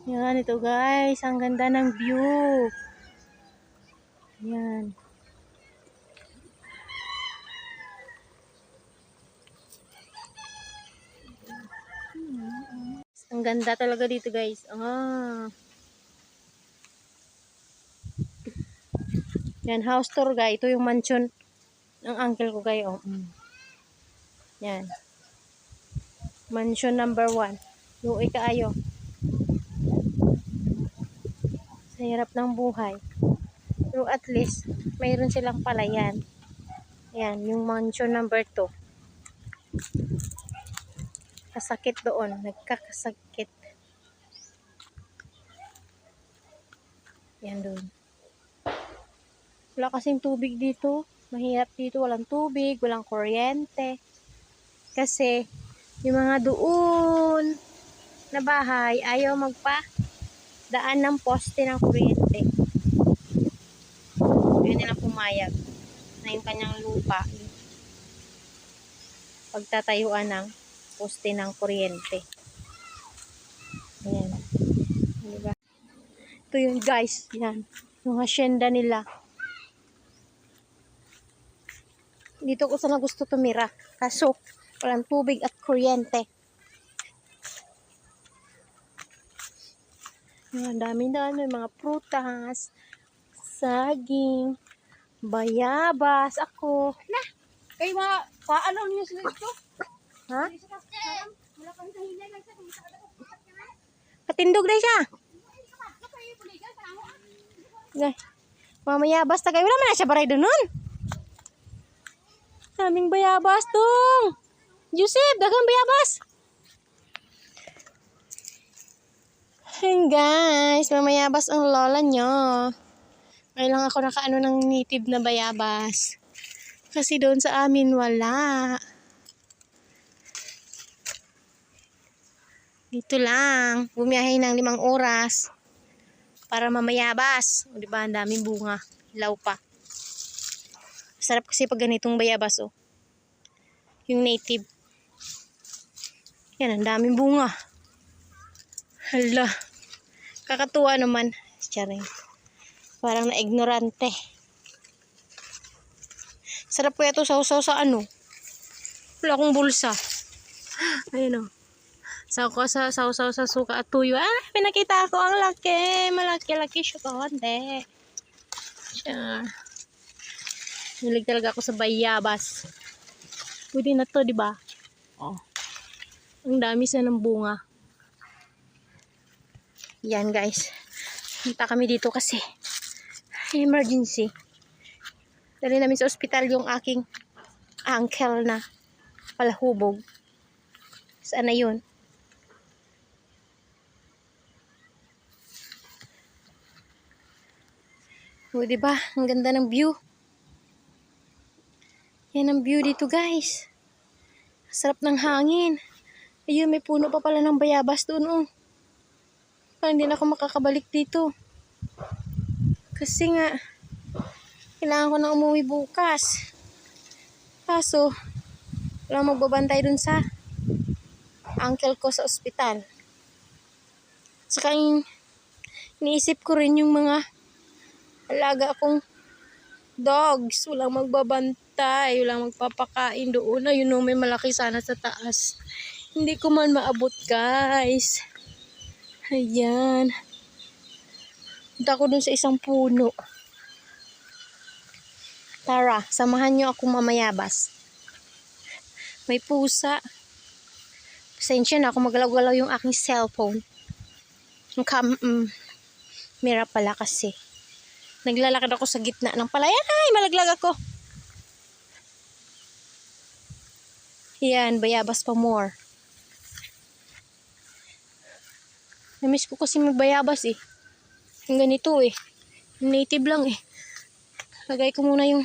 Yan, ito guys. Ang ganda ng view. Yan. Ang ganda talaga dito guys. Yan, house tour guys. Ito yung mansion ng uncle ko guys. Yan. Mansion number 1. Yung ikaayo. Sa hirap ng buhay. Pero at least, mayroon silang palayan. Yan, yung mansion number 2. Kasakit doon. Nagkakasakit. Yan doon. Wala kasing tubig dito. Mahirap dito. Walang tubig. Walang kuryente. Kasi, yung mga doon na bahay, ayaw magpa-daan ng poste ng kuryente. Yun nilang pumayag na yung kanyang lupa pagtatayuan ng poste ng kuryente. Ayan. Diba? Ito yun guys. Yan. Yung hacienda nila. Dito ko sana gusto tumira. Kaso, walang tubig at kuryente. Ang dami-dami. Mga prutas. Saging. Bayabas. Ako. Na! Kay mga paano niyo sila ito? Ha? Patindog na siya. Guys. Mamayabas tagay. Wala man na siya baray doon nun. Daming bayabas dong. Joseph, dagang bayabas. Hey guys, mamayabas ang lola nyo. Ngayon lang ako nakaano ng native na bayabas. Kasi doon sa amin wala. Dito lang. Bumiyahe ng 5 oras. Para mamayabas. O diba, ang daming bunga. Hilaw pa. Sarap kasi pag ganitong bayabas, oh. Yung native. Yan, ang daming bunga. Hala. Kakatuwa naman. Charing. Parang na-ignorante. Sarap kaya ito sausaw sa ano. Wala akong bulsa. Ayun, oh. Sausaw sa suka at tuyo. Pinakita ko ang laki. Malaki-laki siya konti. Siya. Hilig talaga ako sa bayabas. Pwede na to, di ba? Oh. Ang dami sa ng bunga. Yan, guys. Punta kami dito kasi emergency. Dali namin sa ospital yung aking uncle na palahubog. Saan na yun? O, diba? Ang ganda ng view. Yan ang view dito, guys. Sarap ng hangin. Ayun, may puno pa pala ng bayabas doon, oh. Parang hindi na ako makakabalik dito. Kasi nga, kailangan ko na umuwi bukas. Kaso, wala magbabantay dun sa uncle ko sa ospital. Saka iniisip ko rin yung mga alaga akong dogs. Walang magbabantay. Walang magpapakain doon. Ayun, may malaki sana sa taas. Hindi ko man maabot, guys. Ayan. Punta ko dun sa isang puno. Tara, samahan nyo ako mamayabas. May pusa. Pasensya na ako magalaw-galaw yung aking cellphone. Mira pala kasi. Naglalakad ako sa gitna ng palayan. Ay, malaglag ako. Yan, bayabas pa more. Namiss ko kasi magbayabas eh. Yung ganito eh. Native lang eh. Lagay ko muna yung...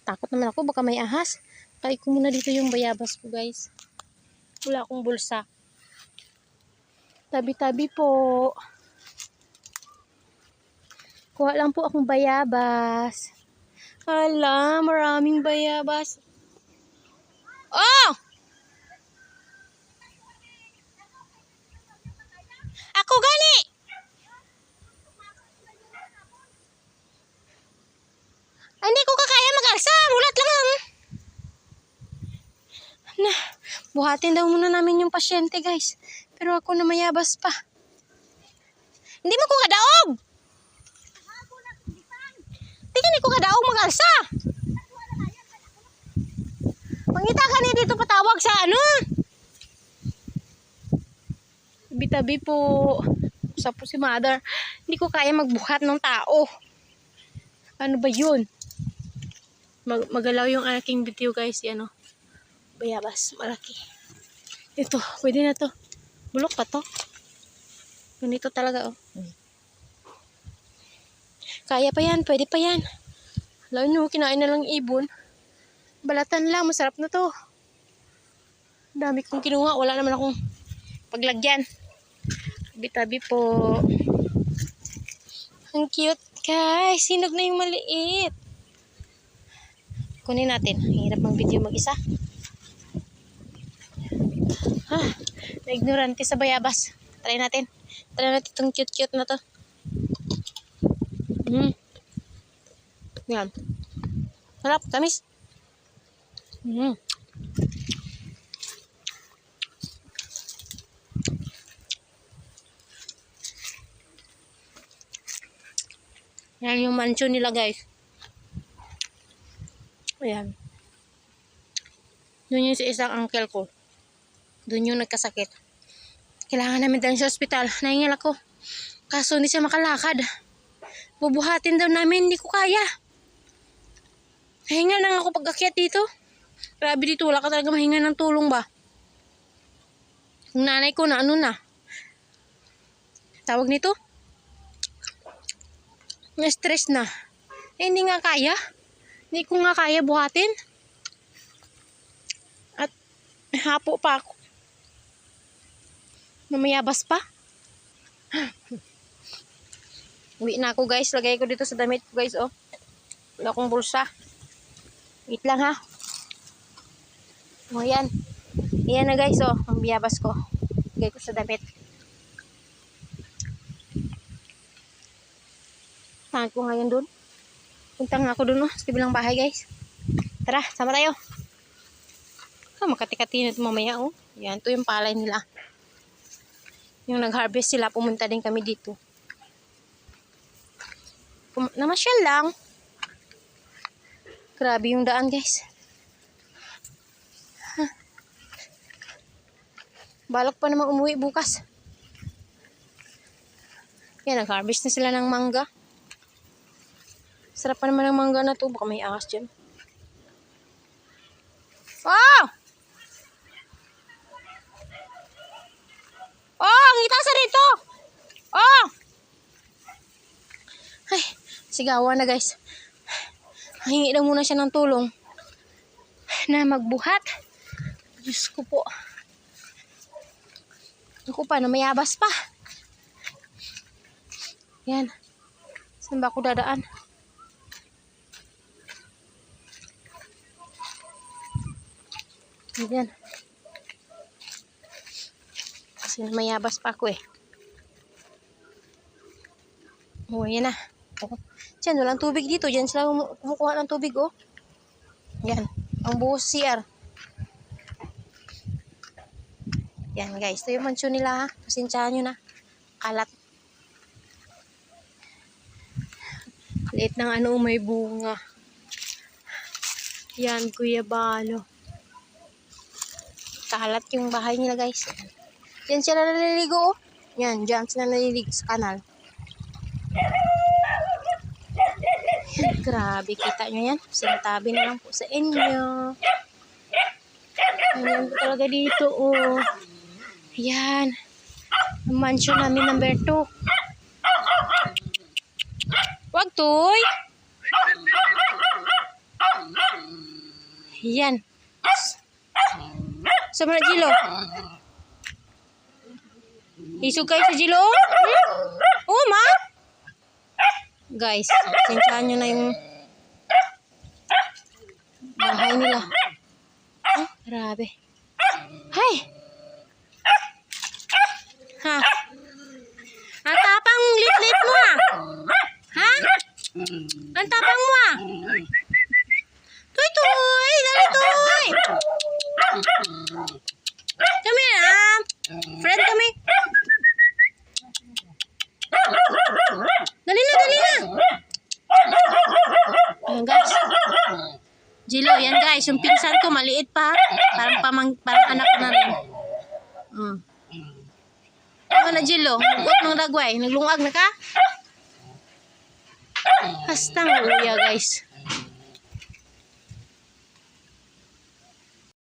Takot naman ako, baka may ahas. Lagay ko muna dito yung bayabas ko, guys. Wala akong bulsa. Tabi-tabi po. Kuha lang po akong bayabas. Hala, maraming bayabas. Oh! Ako gani! Buhatin daw muna namin yung pasyente, guys. Pero ako na mayabas pa. Hindi mo ko kadaog! Tingin ko kadaog mag-alsa! Mangita ka niya dito patawag sa ano? Tabi-tabi po. Sa po si mother. Hindi ko kaya magbuhat ng tao. Ano ba yun? Magalaw yung aking video, guys. Yan o. Bayabas. Malaki. Ito. Pwede na to. Bulok pa to. Ganito talaga, oh. Kaya pa yan. Pwede pa yan. Alam nyo, kinain na lang ibon. Balatan lang. Masarap na to. Dami kong kinuha. Wala naman akong paglagyan. Tabi-tabi po. Ang cute, guys. Sinog na yung maliit. Kunin natin. Hirap mang video mag-isa. Na-ignorante sa bayabas. Try natin. Try natin itong cute-cute na to. Yan. Sarap. Tamis. Yan yung mansion nila, guys. Ayan. Doon yung sa isang uncle ko. Doon yung nagkasakit. Kailangan namin dahil sa ospital. Nahingal ako. Kaso hindi siya makalakad. Bubuhatin daw namin. Hindi ko kaya. Nahingal lang ako pag-akyat dito. Grabe dito. Wala ka talaga mahinga ng tulong ba? Yung nanay ko na ano na. Tawag nito? Na-stress na. Eh, hindi nga kaya. Hindi ko nga kaya buhatin. At hapo pa ako. Namayabas pa. Uwi na ako, guys. Lagay ko dito sa damit ko, guys. Oh. Wala akong bulsa. Wait lang, ha. O, yan. Yan na, guys. Oh. Ang biyabas ko. Lagay ko sa damit. Saan ko ngayon dun? Punta nga ako dun, oh. Sa kabilang bahay, guys. Tara, sama tayo. Makati-kati na ito mamaya, oh. Yan, ito yung palay nila. Yung nag-harvest sila, pumunta din kami dito. Namasyal lang. Grabe yung daan, guys. Balak pa naman umuwi bukas. Yan, nag-harvest na sila ng mangga. Sarap pa naman ng mangga na to. Baka may ahas dyan. Oh! Oh! Ngita sa rito! Oh! Ay, sigawan na, guys. Hingi na muna siya ng tulong na magbuhat. Diyos ko po. Ako pa, na mayabas pa. Yan. Saan ba ako dadaan? Yan. Kasi mayabas pa ako, eh. Oh, yan na. Oh. Diyan, walang tubig dito. Diyan sila kumukuha ng tubig, oh. Yan. Ang buhos CR. Yan, guys. Ito yung mansyon nila, ha. Pasensyahan nyo na. Kalat. Liit ng ano, may bunga. Yan, Kuya Balo. Kalat yung bahay nila, guys. Yan sila naliligo, oh. Yan, dyan sila naliligo sa kanal. Yan, grabe, kita nyo yan. Sinasabi na lang po sa inyo. Ayan po talaga dito, oh. Yan. Ang mansion namin number 2. Wag, Toy. Yan. Sama na, Jilo. Isog kayo sa Jilo? Oh, ma? Guys, sensyahan nyo na yung bahay nila. Oh, grabe. Hay! Ha? Ang tapang lit-lit mo, ah. Ha? Ang tapang mo, ah. Toy, Toy! Dali, Toy! Ayan guys. Jilo, yan guys. Yung pinsan ko, maliit pa. Parang anak ko na rin. Ano na Jilo? Mugot ng dagway. Naglungag na ka? Hastang uya guys.